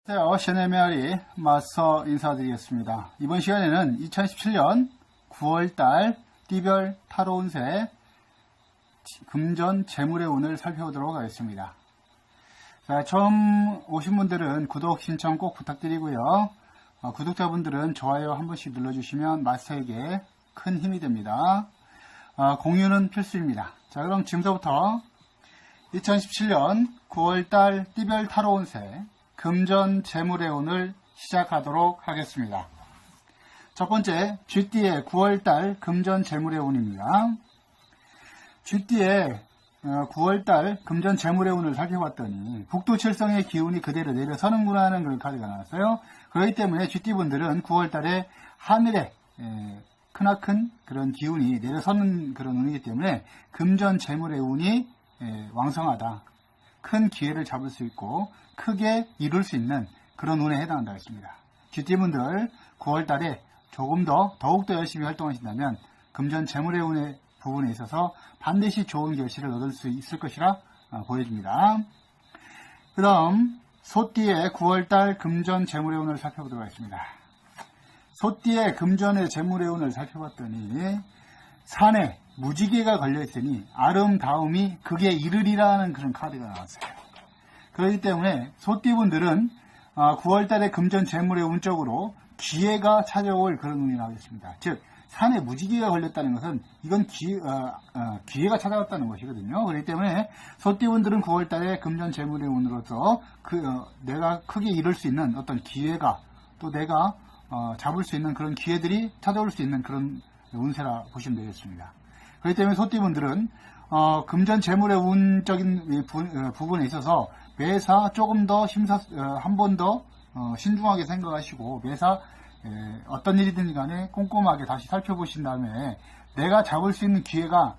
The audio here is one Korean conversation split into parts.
안녕하세요. 샤넬메아리 마스터 인사드리겠습니다. 이번 시간에는 2017년 9월달 띠별 타로 운세 금전 재물의 운을 살펴보도록 하겠습니다. 자, 처음 오신 분들은 구독 신청 꼭 부탁드리고요. 구독자분들은 좋아요 한 번씩 눌러주시면 마스터에게 큰 힘이 됩니다. 공유는 필수입니다. 자, 그럼 지금부터 2017년 9월달 띠별 타로 운세 금전 재물의 운을 시작하도록 하겠습니다. 첫 번째, 쥐띠의 9월달 금전 재물의 운입니다. 쥐띠의 9월달 금전 재물의 운을 살펴봤더니 북두칠성의 기운이 그대로 내려서는구나 하는 그런 카드가 나왔어요. 그렇기 때문에 쥐띠분들은 9월달에 하늘에 크나큰 그런 기운이 내려서는 그런 운이기 때문에 금전 재물의 운이 왕성하다. 큰 기회를 잡을 수 있고 크게 이룰 수 있는 그런 운에 해당한다고 했습니다. 쥐띠분들 9월달에 조금 더 더욱더 열심히 활동하신다면 금전 재물의 운의 부분에 있어서 반드시 좋은 결실을 얻을 수 있을 것이라 보여집니다. 그 다음 소띠의 9월달 금전 재물의 운을 살펴보도록 하겠습니다. 소띠의 금전의 재물의 운을 살펴봤더니 산에 무지개가 걸려있으니 아름다움이 극에 이르리라는 그런 카드가 나왔어요. 그렇기 때문에 소띠분들은 9월달에 금전 재물의 운적으로 기회가 찾아올 그런 운이 나오겠습니다. 즉 산에 무지개가 걸렸다는 것은 이건 기회가 찾아왔다는 것이거든요. 그렇기 때문에 소띠분들은 9월달에 금전 재물의 운으로서 내가 크게 이룰 수 있는 어떤 기회가 또 내가 잡을 수 있는 그런 기회들이 찾아올 수 있는 그런 운세라 보시면 되겠습니다. 그렇기 때문에 소띠분들은 금전 재물의 운적인 부분에 있어서 매사 조금 더 한 번 더 신중하게 생각하시고 매사 어떤 일이든 간에 꼼꼼하게 다시 살펴보신 다음에 내가 잡을 수 있는 기회가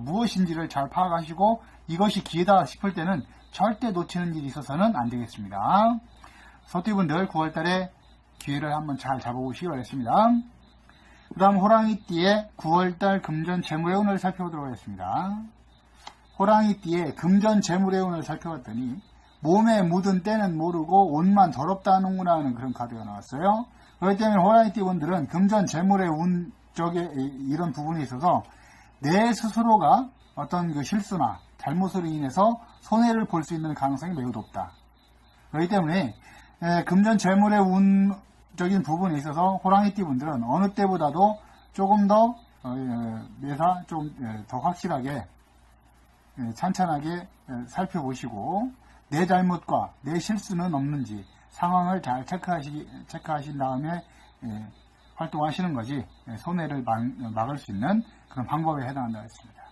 무엇인지를 잘 파악하시고 이것이 기회다 싶을 때는 절대 놓치는 일이 있어서는 안 되겠습니다. 소띠분들 9월달에 기회를 한번 잘 잡아보시기 바랍니다. 그 다음 호랑이띠의 9월달 금전 재물의 운을 살펴보도록 하겠습니다. 호랑이띠의 금전 재물의 운을 살펴봤더니 몸에 묻은 때는 모르고 옷만 더럽다는구나 하는 그런 카드가 나왔어요. 그렇기 때문에 호랑이띠분들은 금전 재물의 운 쪽에 이런 부분에 있어서 내 스스로가 어떤 그 실수나 잘못으로 인해서 손해를 볼 수 있는 가능성이 매우 높다. 그렇기 때문에 금전 재물의 운적인 부분에 있어서 호랑이띠분들은 어느 때보다도 조금 더 매사 좀 더 확실하게 찬찬하게 살펴보시고 내 잘못과 내 실수는 없는지 상황을 잘 체크하신 다음에 활동하시는 것이 손해를 막을 수 있는 그런 방법에 해당한다고 했습니다.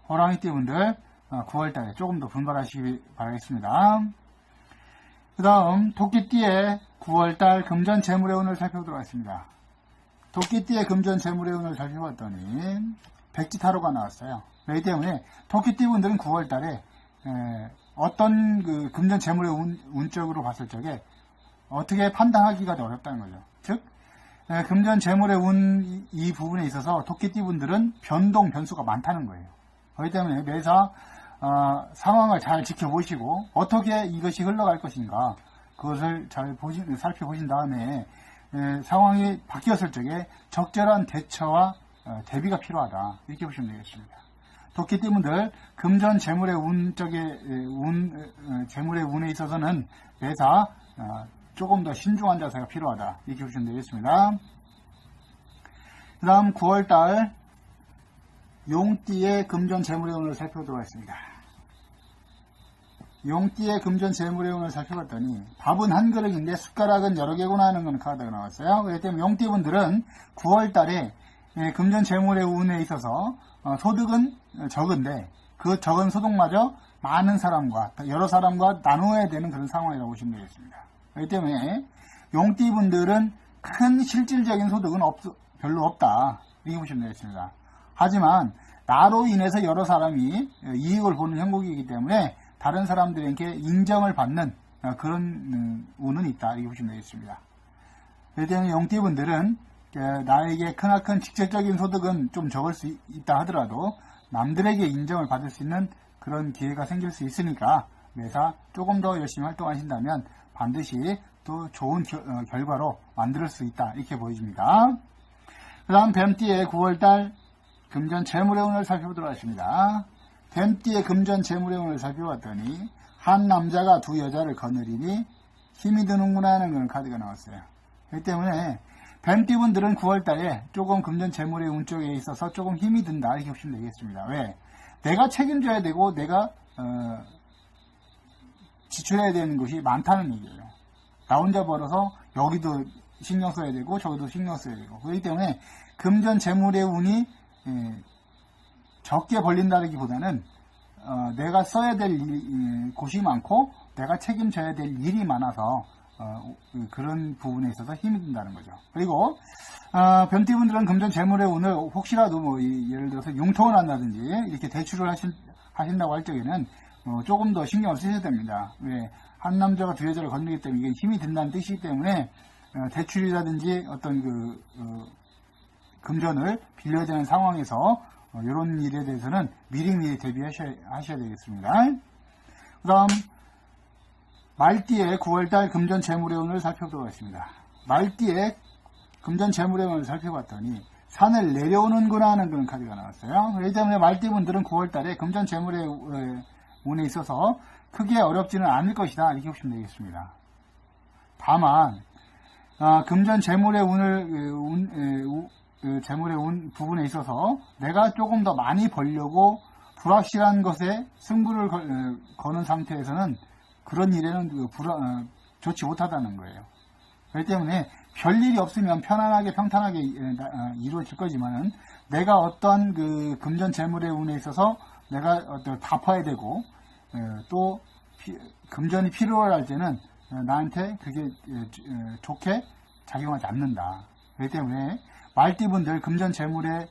호랑이띠분들 9월달에 조금 더 분발하시기 바라겠습니다. 그 다음 토끼띠의 9월달 금전 재물의 운을 살펴보도록 하겠습니다. 토끼띠의 금전 재물의 운을 살펴봤더니 백지타로가 나왔어요. 그렇기 때문에 토끼띠분들은 9월달에 어떤 그 금전 재물의 운적으로 봤을 적에 어떻게 판단하기가 어렵다는 거죠. 즉 금전 재물의 운 이 부분에 있어서 토끼띠분들은 변수가 많다는 거예요. 그렇기 때문에 매사 상황을 잘 지켜보시고 어떻게 이것이 흘러갈 것인가 그것을 잘 살펴보신 다음에 상황이 바뀌었을 적에 적절한 대처와 대비가 필요하다. 이렇게 보시면 되겠습니다. 토끼띠분들 금전 재물의 재물의 운에 있어서는 매사 조금 더 신중한 자세가 필요하다. 이렇게 보시면 되겠습니다. 그 다음 9월달 용띠의 금전 재물의 운을 살펴보도록 하겠습니다. 용띠의 금전 재물의 운을 살펴봤더니 밥은 한 그릇인데 숟가락은 여러 개구나 하는 건 카드가 나왔어요. 그렇기 때문에 용띠분들은 9월달에 금전 재물의 운에 있어서 소득은 적은데 그 적은 소득마저 많은 사람과 여러 사람과 나누어야 되는 그런 상황이라고 보시면 되겠습니다. 그렇기 때문에 용띠분들은 큰 실질적인 소득은 별로 없다. 이렇게 보시면 되겠습니다. 하지만 나로 인해서 여러 사람이 이익을 보는 형국이기 때문에 다른 사람들에게 인정을 받는 그런 운은 있다. 이렇게 보시면 되겠습니다. 그렇기 때문에 용띠분들은 나에게 크나큰 직접적인 소득은 좀 적을 수 있다 하더라도 남들에게 인정을 받을 수 있는 그런 기회가 생길 수 있으니까 매사 조금 더 열심히 활동하신다면 반드시 또 좋은 결과로 만들 수 있다. 이렇게 보여집니다. 그 다음 뱀띠의 9월달 금전 재물의 운을 살펴보도록 하겠습니다. 뱀띠의 금전 재물의 운을 살펴봤더니 한 남자가 두 여자를 거느리니 힘이 드는구나 하는 그런 카드가 나왔어요. 그렇기 때문에 뱀띠분들은 9월달에 조금 금전 재물의 운 쪽에 있어서 조금 힘이 든다 이렇게 보시면 되겠습니다. 왜? 내가 책임져야 되고 내가 지출해야 되는 것이 많다는 얘기예요. 나 혼자 벌어서 여기도 신경 써야 되고 저기도 신경 써야 되고 그렇기 때문에 금전 재물의 운이 적게 벌린다기보다는 내가 써야 될 곳이 많고 내가 책임져야 될 일이 많아서 그런 부분에 있어서 힘이 든다는 거죠. 그리고 뱀띠분들은 금전 재물의 운을 혹시라도 뭐 예를 들어서 융통을 한다든지 이렇게 대출을 하신다고 할 적에는 조금 더 신경을 쓰셔야 됩니다. 왜? 한 남자가 두 여자를 건드리기 때문에 이게 힘이 든다는 뜻이기 때문에 대출이라든지 어떤 금전을 빌려야 되는 상황에서 이런 일에 대해서는 미리미리 대비하셔야 되겠습니다. 그 다음 말띠의 9월달 금전 재물의 운을 살펴보도록 하겠습니다. 말띠의 금전 재물의 운을 살펴봤더니 산을 내려오는구나 하는 그런 카드가 나왔어요. 그렇기 때문에 말띠분들은 9월달에 금전 재물의 운에 있어서 크게 어렵지는 않을 것이다 이렇게 보시면 되겠습니다. 다만 금전 재물의 재물의 운 부분에 있어서 내가 조금 더 많이 벌려고 불확실한 것에 승부를 거는 상태에서는 그런 일에는 좋지 못하다는 거예요. 그렇기 때문에 별일이 없으면 편안하게 평탄하게 이루어질 거지만은 내가 어떤 금전 재물의 운에 있어서 내가 어떤 갚아야 되고 또 금전이 필요할 때는 나한테 그게 좋게 작용하지 않는다. 그렇기 때문에 말띠분들 금전 재물의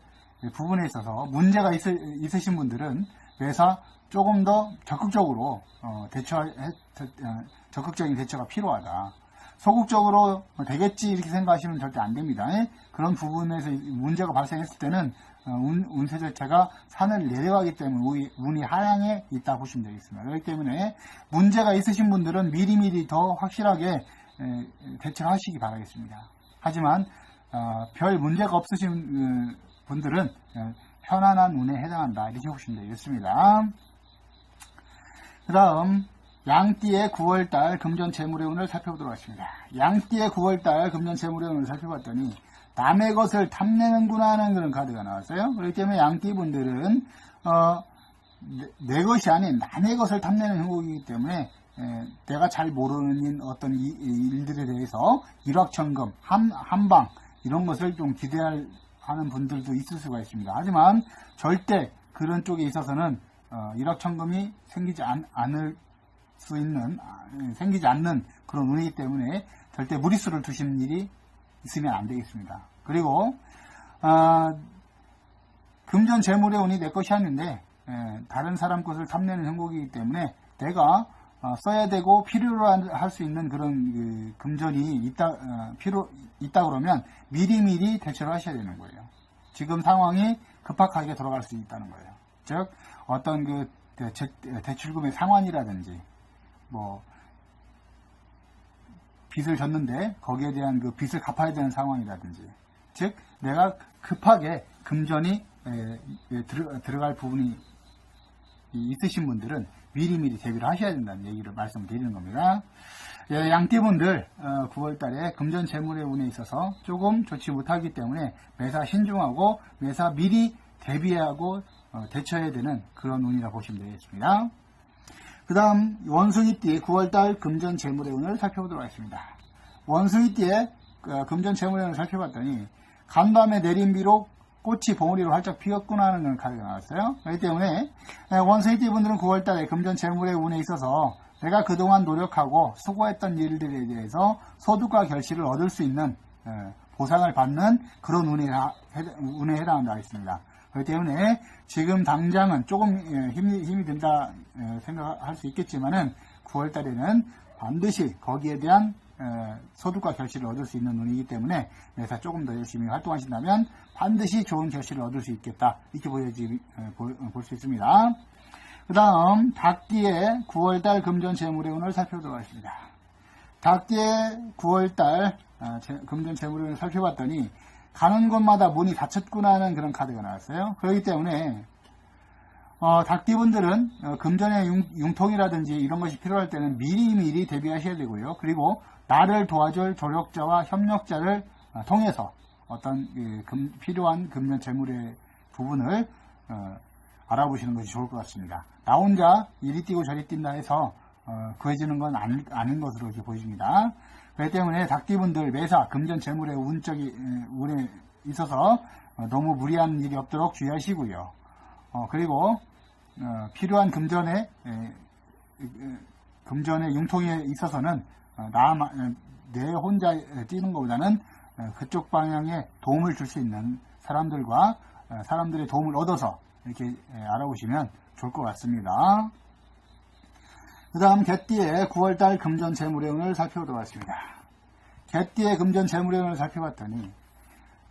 부분에 있어서 문제가 있으신 분들은 매사 조금 더 적극적으로 적극적인 대처가 필요하다. 소극적으로 되겠지 이렇게 생각하시면 절대 안 됩니다. 그런 부분에서 문제가 발생했을 때는 운세 자체가 산을 내려가기 때문에 운이 하향에 있다 보시면 되겠습니다. 그렇기 때문에 문제가 있으신 분들은 미리미리 더 확실하게 대처를 하시기 바라겠습니다. 하지만 별 문제가 없으신 분들은 편안한 운에 해당한다 이렇게 보시면 되겠습니다. 그 다음 양띠의 9월달 금전 재물의 운을 살펴보도록 하겠습니다. 양띠의 9월달 금전 재물의 운을 살펴봤더니 남의 것을 탐내는구나 하는 그런 카드가 나왔어요. 그렇기 때문에 양띠분들은 내 것이 아닌 남의 것을 탐내는 행복이기 때문에 내가 잘 모르는 어떤 일들에 대해서 일확천금, 한방 이런 것을 좀 기대하는 분들도 있을 수가 있습니다. 하지만 절대 그런 쪽에 있어서는 일확천금이 생기지 않는 그런 운이기 때문에 절대 무리수를 두시는 일이 있으면 안 되겠습니다. 그리고 금전 재물의 운이 내 것이 아닌데 다른 사람 것을 탐내는 행복이기 때문에 내가 써야 되고 필요로 할 수 있는 그런 금전이 있다 그러면 미리미리 대처를 하셔야 되는 거예요. 지금 상황이 급박하게 돌아갈 수 있다는 거예요. 즉 어떤 대출금의 상환이라든지 뭐 빚을 졌는데 거기에 대한 빚을 갚아야 되는 상황이라든지 즉 내가 급하게 금전이 들어갈 부분이 있으신 분들은 미리미리 대비를 하셔야 된다는 얘기를 말씀드리는 겁니다. 양띠분들 9월달에 금전 재물의 운에 있어서 조금 좋지 못하기 때문에 매사 신중하고 매사 미리 대비하고 대처해야 되는 그런 운이라 보시면 되겠습니다. 그 다음 원숭이띠 9월달 금전 재물의 운을 살펴보도록 하겠습니다. 원숭이띠의 금전 재물의 운을 살펴봤더니 간밤에 내린 비로 꽃이 봉우리로 활짝 피었구나 하는 그런 카드가 나왔어요. 그렇기 때문에 원숭이띠 분들은 9월달에 금전 재물의 운에 있어서 내가 그동안 노력하고 수고했던 일들에 대해서 소득과 결실을 얻을 수 있는 보상을 받는 그런 운에 해당한다 하겠습니다. 그렇기 때문에 지금 당장은 조금 힘이 든다 생각할 수 있겠지만은 9월달에는 반드시 거기에 대한 소득과 결실을 얻을 수 있는 운이기 때문에 매사 조금 더 열심히 활동하신다면 반드시 좋은 결실을 얻을 수 있겠다 이렇게 볼 수 있습니다. 그 다음 닭띠의 9월달 금전 재물의 운을 살펴보도록 하겠습니다. 닭띠의 9월달 금전 재물운을 살펴봤더니 가는 곳마다 문이 닫혔구나 하는 그런 카드가 나왔어요. 그렇기 때문에 닭띠분들은 금전의 융통이라든지 이런 것이 필요할 때는 미리미리 대비하셔야 되고요. 그리고 나를 도와줄 조력자와 협력자를 통해서 어떤 필요한 금전 재물의 부분을 알아보시는 것이 좋을 것 같습니다. 나 혼자 이리 뛰고 저리 뛴다 해서 구해지는 건 아닌 것으로 이렇게 보입니다. 그렇기 때문에 닭띠분들 매사 금전 재물의 운에 있어서 너무 무리한 일이 없도록 주의하시고요. 그리고 필요한 금전의 융통에 있어서는 내 혼자 뛰는 것보다는 그쪽 방향에 도움을 줄 수 있는 사람들과 사람들의 도움을 얻어서 이렇게 알아보시면 좋을 것 같습니다. 그 다음 개띠의 9월달 금전 재물의 운을 살펴보도록 하겠습니다. 개띠의 금전 재물의 운을 살펴봤더니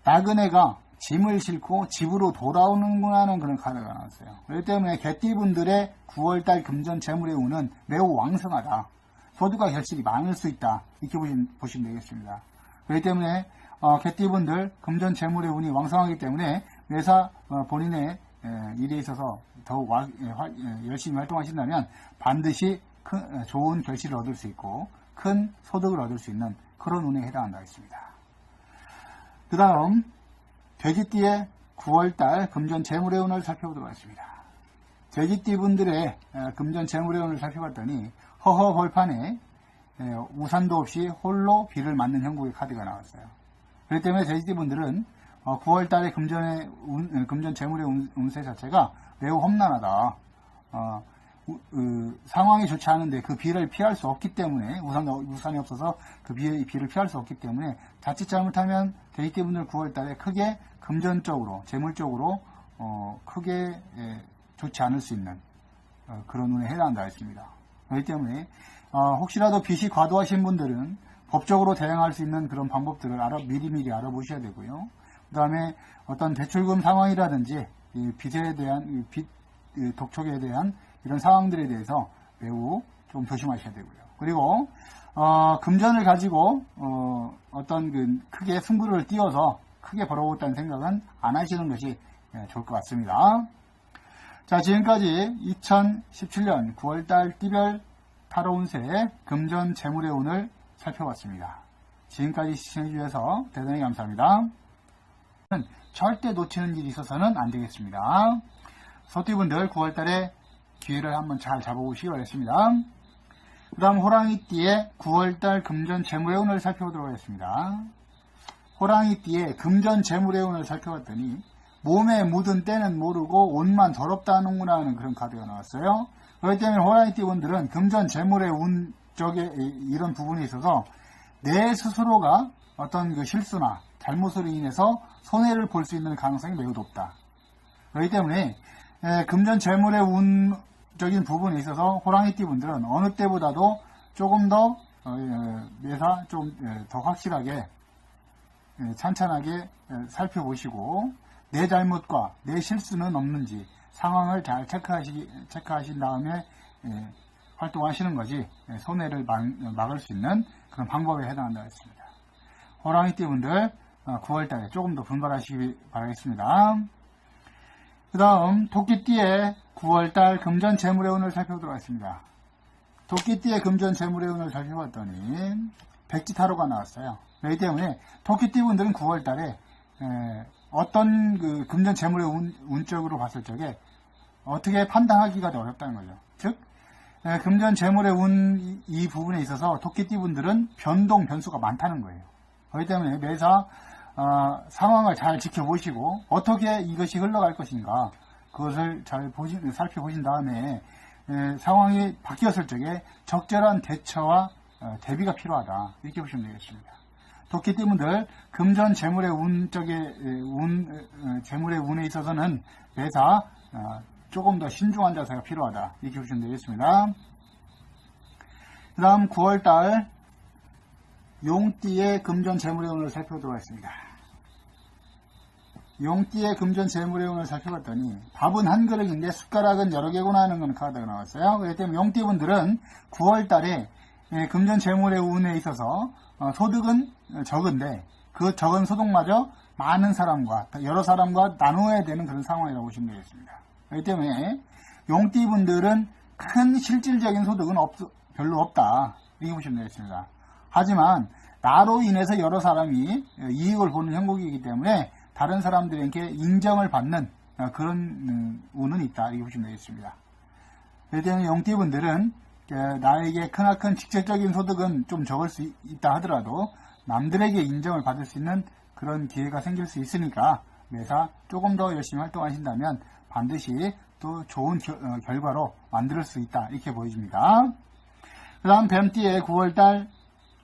나그네가 짐을 싣고 집으로 돌아오는구나 하는 그런 카드가 나왔어요. 그렇기 때문에 개띠분들의 9월달 금전 재물의 운은 매우 왕성하다. 소득과 결실이 많을 수 있다. 이렇게 보시면 되겠습니다. 그렇기 때문에 개띠분들 금전 재물의 운이 왕성하기 때문에 매사 본인의 일에 있어서 더욱 열심히 활동하신다면 반드시 좋은 결실을 얻을 수 있고 큰 소득을 얻을 수 있는 그런 운에 해당한다 했습니다. 그 다음 돼지띠의 9월달 금전 재물의 운을 살펴보도록 하겠습니다. 돼지띠 분들의 금전 재물의 운을 살펴봤더니 허허 벌판에 우산도 없이 홀로 비를 맞는 형국의 카드가 나왔어요. 그렇기 때문에 돼지띠 분들은 9월달의 금전 재물의 운세 자체가 매우 험난하다. 상황이 좋지 않은데 그 비를 피할 수 없기 때문에 우산이 없어서 그 비를 피할 수 없기 때문에 자칫 잘못하면 돼지띠 분들 9월달에 크게 금전적으로 재물적으로 크게 좋지 않을 수 있는 그런 운에 해당한다 했습니다. 그렇기 때문에 혹시라도 빚이 과도하신 분들은 법적으로 대응할 수 있는 그런 방법들을 미리미리 알아보셔야 되고요. 그 다음에 어떤 대출금 상황이라든지 빚에 대한 독촉에 대한 이런 상황들에 대해서 매우 좀 조심하셔야 되고요. 그리고 금전을 가지고 어떤 크게 승부를 띄워서 크게 벌어보겠다는 생각은 안 하시는 것이 좋을 것 같습니다. 자, 지금까지 2017년 9월달 띠별 타로 운세 금전 재물의 운을 살펴봤습니다. 지금까지 시청해주셔서 대단히 감사합니다. 절대 놓치는 일이 있어서는 안 되겠습니다. 소띠분들 9월달에 기회를 한번 잘 잡아보시기 바랍니다. 그 다음 호랑이띠의 9월달 금전 재물의 운을 살펴보도록 하겠습니다. 호랑이띠의 금전 재물의 운을 살펴봤더니 몸에 묻은 때는 모르고 옷만 더럽다는구나 하는 그런 카드가 나왔어요. 그렇기 때문에 호랑이띠 분들은 금전 재물의 운 쪽에 이런 부분에 있어서 내 스스로가 어떤 실수나 잘못으로 인해서 손해를 볼 수 있는 가능성이 매우 높다. 그렇기 때문에 금전 재물의 운적인 부분에 있어서 호랑이띠 분들은 어느 때보다도 조금 더 매사 좀 더 확실하게 찬찬하게 살펴보시고 내 잘못과 내 실수는 없는지 상황을 잘 체크하신 다음에 활동하시는 것이 손해를 막을 수 있는 그런 방법에 해당한다고 했습니다. 호랑이띠 분들 9월달에 조금 더 분발하시기 바라겠습니다. 그 다음 토끼띠의 9월달 금전 재물의 운을 살펴보도록 하겠습니다. 토끼띠의 금전 재물의 운을 살펴봤더니 백지타로가 나왔어요. 그렇기 때문에 토끼띠 분들은 9월달에 어떤 금전 재물의 운적으로 봤을 적에 어떻게 판단하기가 어렵다는 거죠. 즉 금전 재물의 운 이 부분에 있어서 토끼띠 분들은 변수가 많다는 거예요. 그렇기 때문에 매사 상황을 잘 지켜보시고 어떻게 이것이 흘러갈 것인가 그것을 잘 살펴보신 다음에 상황이 바뀌었을 적에 적절한 대처와 대비가 필요하다 이렇게 보시면 되겠습니다. 토끼띠 분들 금전 재물의 재물의 운에 있어서는 매사 조금 더 신중한 자세가 필요하다 이렇게 보시면 되겠습니다. 그 다음 9월달 용띠의 금전 재물의 운을 살펴보도록 하겠습니다. 용띠의 금전 재물의 운을 살펴봤더니 밥은 한 그릇인데 숟가락은 여러 개구나 하는 건 카드가 나왔어요. 그렇기 때문에 용띠 분들은 9월달에 금전 재물의 운에 있어서 소득은 적은데 그 적은 소득마저 많은 사람과 여러 사람과 나누어야 되는 그런 상황이라고 보시면 되겠습니다. 그렇기 때문에 용띠분들은 큰 실질적인 소득은 별로 없다 이렇게 보시면 되겠습니다. 하지만 나로 인해서 여러 사람이 이익을 보는 형국이기 때문에 다른 사람들에게 인정을 받는 그런 운은 있다 이렇게 보시면 되겠습니다. 그렇기 때문에 용띠분들은 나에게 크나큰 직접적인 소득은 좀 적을 수 있다 하더라도 남들에게 인정을 받을 수 있는 그런 기회가 생길 수 있으니까 매사 조금 더 열심히 활동하신다면 반드시 또 좋은 결과로 만들 수 있다 이렇게 보여집니다. 그 다음 뱀띠의 9월달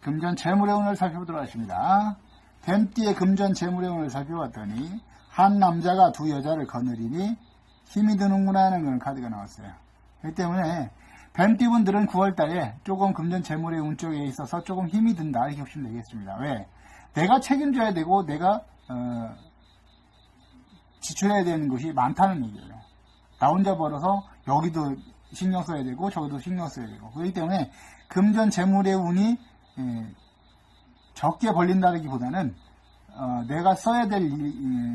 금전 재물의 운을 살펴보도록 하겠습니다. 뱀띠의 금전 재물의 운을 살펴봤더니 한 남자가 두 여자를 거느리니 힘이 드는구나 하는 그런 카드가 나왔어요. 그렇기 때문에 뱀띠분들은 9월달에 조금 금전 재물의 운 쪽에 있어서 조금 힘이 든다 이렇게 보시면 되겠습니다. 왜? 내가 책임져야 되고 내가 지출해야 되는 것이 많다는 얘기예요. 나 혼자 벌어서 여기도 신경 써야 되고 저기도 신경 써야 되고 그렇기 때문에 금전 재물의 운이 적게 벌린다기보다는 내가 써야 될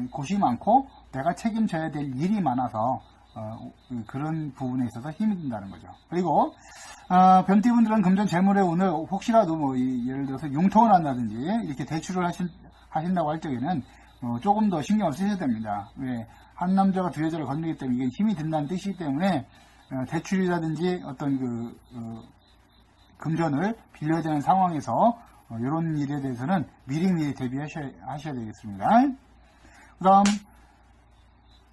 곳이 많고 내가 책임져야 될 일이 많아서 그런 부분에 있어서 힘이 든다는 거죠. 그리고 변띠분들은 금전 재물의 운을 혹시라도 예를 들어서 융통을 한다든지 이렇게 대출을 하신다고 할 적에는 조금 더 신경을 쓰셔야 됩니다. 왜? 한 남자가 두 여자를 건드리기 때문에 이게 힘이 든다는 뜻이기 때문에 대출이라든지 어떤 금전을 빌려야 되는 상황에서 이런 일에 대해서는 미리미리 대비하셔야 되겠습니다. 그 다음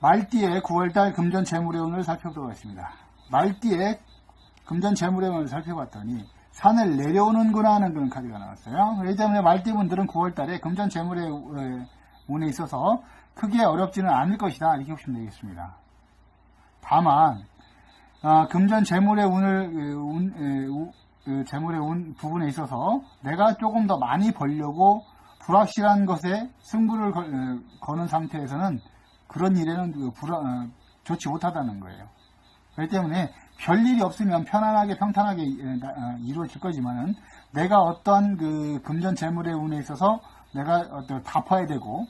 말띠의 9월달 금전 재물의 운을 살펴보도록 하겠습니다. 말띠의 금전 재물의 운을 살펴봤더니 산을 내려오는구나 하는 그런 카드가 나왔어요. 그렇기 때문에 말띠분들은 9월달에 금전 재물의 운에 있어서 크게 어렵지는 않을 것이다 이렇게 보시면 되겠습니다. 다만 금전 재물의 재물의 운 부분에 있어서 내가 조금 더 많이 벌려고 불확실한 것에 승부를 거는 상태에서는 그런 일에는 좋지 못하다는 거예요. 그렇기 때문에 별일이 없으면 편안하게 평탄하게 이루어질 거지만은 내가 어떤 금전 재물의 운에 있어서 내가 갚아야 되고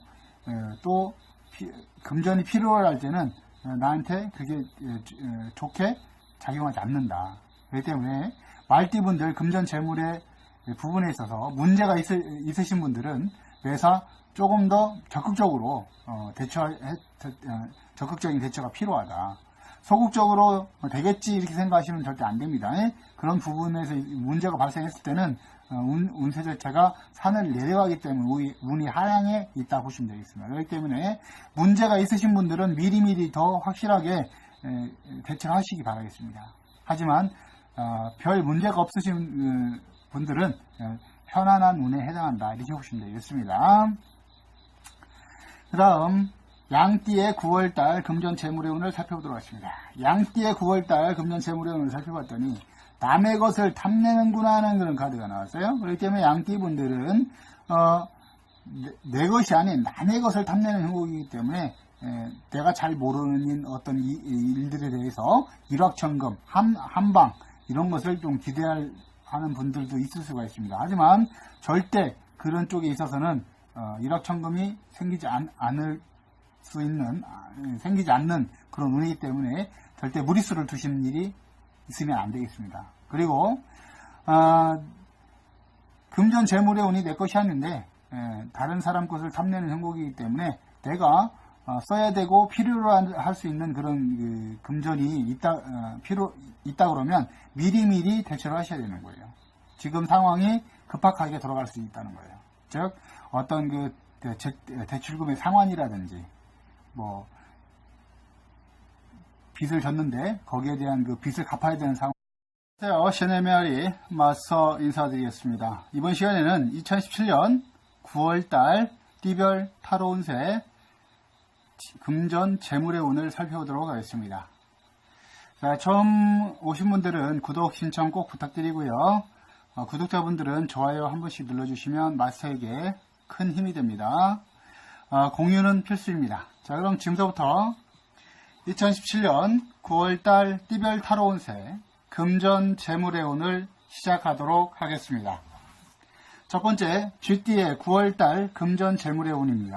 또 금전이 필요할 때는 나한테 그게 좋게 작용하지 않는다. 그렇기 때문에 말띠분들 금전 재물의 부분에 있어서 문제가 있으신 분들은 매사 조금 더 적극적으로 적극적인 대처가 필요하다. 소극적으로 되겠지 이렇게 생각하시면 절대 안 됩니다. 그런 부분에서 문제가 발생했을 때는 운세 자체가 산을 내려가기 때문에 운이 하향에 있다 보시면 되겠습니다. 그렇기 때문에 문제가 있으신 분들은 미리미리 더 확실하게 대처를 하시기 바라겠습니다. 하지만 별 문제가 없으신 분들은 편안한 운에 해당한다 이렇게 보시면 되겠습니다. 그 다음 양띠의 9월달 금전 재물의 운을 살펴보도록 하겠습니다. 양띠의 9월달 금전 재물의 운을 살펴봤더니 남의 것을 탐내는구나 하는 그런 카드가 나왔어요. 그렇기 때문에 양띠 분들은 내 것이 아닌 남의 것을 탐내는 형국이기 때문에 내가 잘 모르는 어떤 일들에 대해서 일확천금, 한방 이런 것을 좀 기대하는 분들도 있을 수가 있습니다. 하지만 절대 그런 쪽에 있어서는 일확천금이 생기지 않는 그런 운이기 때문에 절대 무리수를 두시는 일이 있으면 안 되겠습니다. 그리고 금전 재물의 운이 내 것이 아닌데 다른 사람 것을 탐내는 형국이기 때문에 내가 써야 되고 필요로 할 수 있는 그런 금전이 있다 그러면 미리미리 대처를 하셔야 되는 거예요. 지금 상황이 급박하게 돌아갈 수 있다는 거예요. 즉 어떤 대출금의 상환이라든지 빚을 졌는데 거기에 대한 빚을 갚아야 되는 상황. 안녕하세요. 샤넬메아리 마스터 인사드리겠습니다. 이번 시간에는 2017년 9월달 띠별 타로 운세 금전 재물의 운을 살펴보도록 하겠습니다. 자, 처음 오신 분들은 구독 신청 꼭 부탁드리고요. 구독자분들은 좋아요 한 번씩 눌러주시면 마스터에게 큰 힘이 됩니다. 공유는 필수입니다. 자, 그럼 지금부터 2017년 9월달 띠별 타로 운세 금전 재물의 운을 시작하도록 하겠습니다. 첫 번째, 쥐띠의 9월달 금전 재물의 운입니다.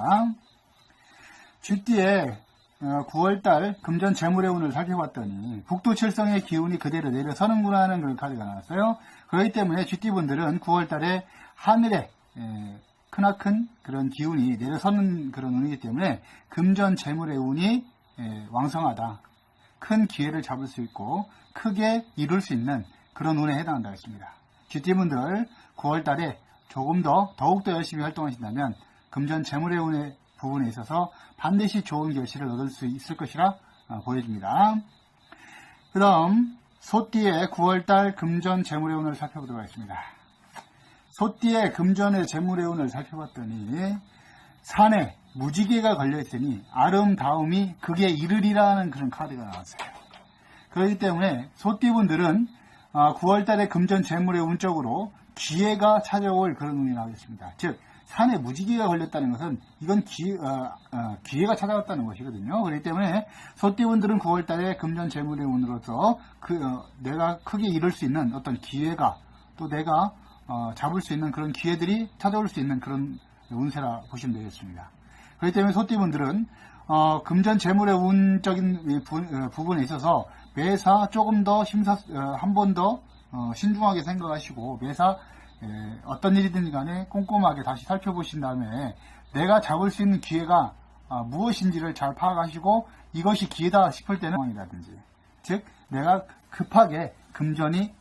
쥐띠의 9월달 금전 재물의 운을 살펴봤더니 북두칠성의 기운이 그대로 내려서는구나 하는 그런 카드가 나왔어요. 그렇기 때문에 쥐띠분들은 9월달에 하늘에 크나큰 그런 기운이 내려서는 그런 운이기 때문에 금전 재물의 운이 왕성하다. 큰 기회를 잡을 수 있고 크게 이룰 수 있는 그런 운에 해당한다 했습니다. 쥐띠분들 9월달에 조금 더욱더 열심히 활동하신다면 금전 재물의 운의 부분에 있어서 반드시 좋은 결실을 얻을 수 있을 것이라 보여집니다. 그 다음 소띠의 9월달 금전 재물의 운을 살펴보도록 하겠습니다. 소띠의 금전의 재물의 운을 살펴봤더니 산에 무지개가 걸려있으니 아름다움이 극에 이르리라는 그런 카드가 나왔어요. 그렇기 때문에 소띠분들은 9월달에 금전 재물의 운적으로 기회가 찾아올 그런 운이 나오겠습니다. 즉 산에 무지개가 걸렸다는 것은 이건 기회가 찾아왔다는 것이거든요. 그렇기 때문에 소띠분들은 9월달에 금전 재물의 운으로서 내가 크게 이룰 수 있는 어떤 기회가 또 내가 잡을 수 있는 그런 기회들이 찾아올 수 있는 그런 운세라 보시면 되겠습니다. 그렇기 때문에 소띠분들은 금전 재물의 운적인 부분에 있어서 매사 조금 더 한 번 더 신중하게 생각하시고 매사 어떤 일이든 간에 꼼꼼하게 다시 살펴보신 다음에 내가 잡을 수 있는 기회가 무엇인지를 잘 파악하시고 이것이 기회다 싶을 때는 상황이라든지 즉 내가 급하게 금전이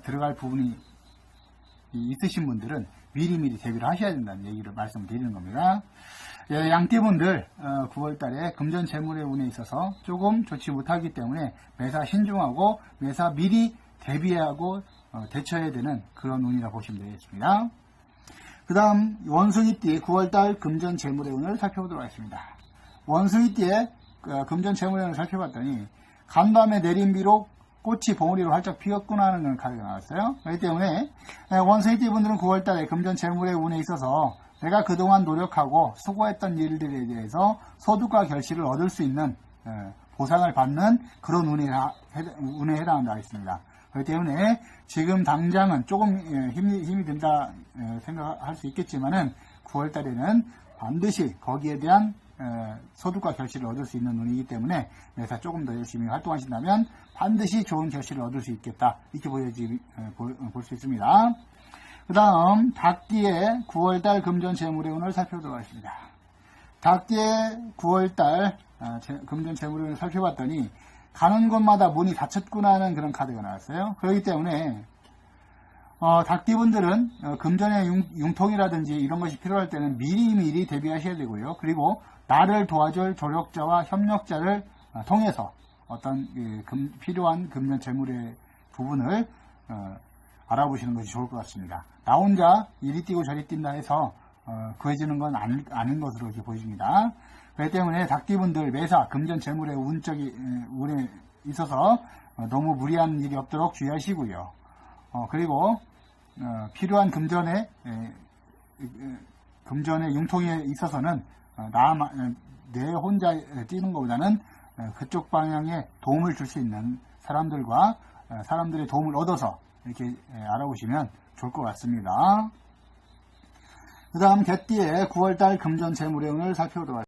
들어갈 부분이 있으신 분들은 미리미리 대비를 하셔야 된다는 얘기를 말씀드리는 겁니다. 양띠분들 9월달에 금전 재물의 운에 있어서 조금 좋지 못하기 때문에 매사 신중하고 매사 미리 대비하고 대처해야 되는 그런 운이라 보시면 되겠습니다. 그 다음 원숭이띠 9월달 금전 재물의 운을 살펴보도록 하겠습니다. 원숭이띠의 금전 재물의 운을 살펴봤더니 간밤에 내린 비로 꽃이 봉우리로 활짝 피었구나 하는 그런 카드가 나왔어요. 그렇기 때문에 원숭이띠 분들은 9월달에 금전 재물의 운에 있어서 내가 그동안 노력하고 수고했던 일들에 대해서 소득과 결실을 얻을 수 있는 보상을 받는 그런 운에 해당한다 했습니다. 그렇기 때문에 지금 당장은 조금 힘이 든다 생각할 수 있겠지만은 9월달에는 반드시 거기에 대한 소득과 결실을 얻을 수 있는 운이기 때문에 매사 조금 더 열심히 활동하신다면 반드시 좋은 결실을 얻을 수 있겠다 이렇게 볼 수 있습니다. 그 다음 닭띠의 9월달 금전 재물의 운을 살펴보도록 하겠습니다. 닭띠의 9월달 금전 재물의 운을 살펴봤더니 가는 곳마다 문이 닫혔구나 하는 그런 카드가 나왔어요. 그렇기 때문에 닭띠분들은 금전의 융통이라든지 이런 것이 필요할 때는 미리미리 대비하셔야 되고요. 그리고 나를 도와줄 조력자와 협력자를 통해서 어떤 필요한 금전 재물의 부분을 알아보시는 것이 좋을 것 같습니다. 나 혼자 이리 뛰고 저리 뛴다 해서 구해지는 건 아닌 것으로 이렇게 보입니다. 그렇기 때문에 닭띠분들 매사 금전 재물의 운에 있어서 너무 무리한 일이 없도록 주의하시고요. 그리고 필요한 금전의 융통에 있어서는 내 혼자 뛰는 것보다는 그쪽 방향에 도움을 줄 수 있는 사람들의 도움을 얻어서 이렇게 알아보시면 좋을 것 같습니다. 그 다음 개띠의 9월달 금전 재물의 운을 살펴보도록 하겠습니다.